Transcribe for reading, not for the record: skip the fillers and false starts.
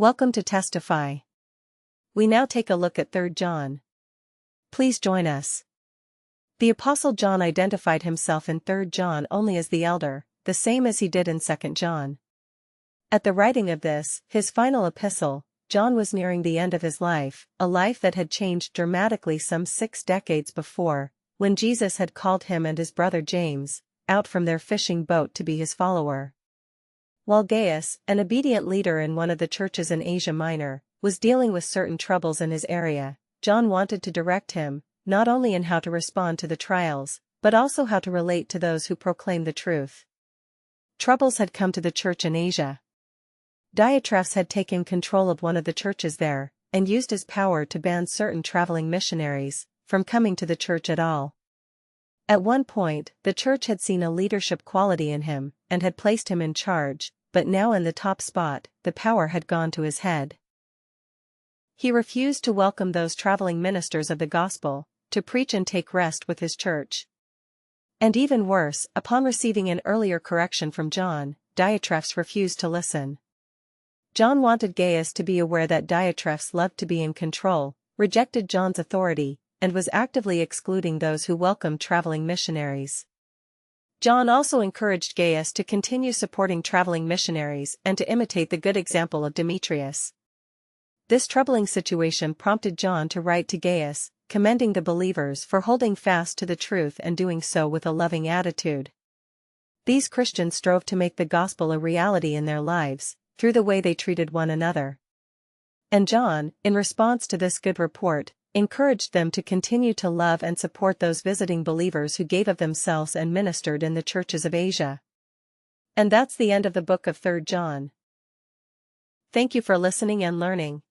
Welcome to Testify. We now take a look at 3 John. Please join us. The Apostle John identified himself in 3 John only as the elder, the same as he did in 2 John. At the writing of this, his final epistle, John was nearing the end of his life, a life that had changed dramatically some 6 decades before, when Jesus had called him and his brother James out from their fishing boat to be his follower. While Gaius, an obedient leader in one of the churches in Asia Minor, was dealing with certain troubles in his area, John wanted to direct him, not only in how to respond to the trials, but also how to relate to those who proclaim the truth. Troubles had come to the church in Asia. Diotrephes had taken control of one of the churches there, and used his power to ban certain traveling missionaries from coming to the church at all. At one point, the church had seen a leadership quality in him, and had placed him in charge, but now in the top spot, the power had gone to his head. He refused to welcome those traveling ministers of the gospel, to preach and take rest with his church. And even worse, upon receiving an earlier correction from John, Diotrephes refused to listen. John wanted Gaius to be aware that Diotrephes loved to be in control, rejected John's authority, and was actively excluding those who welcomed traveling missionaries. John also encouraged Gaius to continue supporting traveling missionaries and to imitate the good example of Demetrius. This troubling situation prompted John to write to Gaius, commending the believers for holding fast to the truth and doing so with a loving attitude. These Christians strove to make the gospel a reality in their lives, through the way they treated one another. And John, in response to this good report, encouraged them to continue to love and support those visiting believers who gave of themselves and ministered in the churches of Asia. And that's the end of the book of 3 John. Thank you for listening and learning.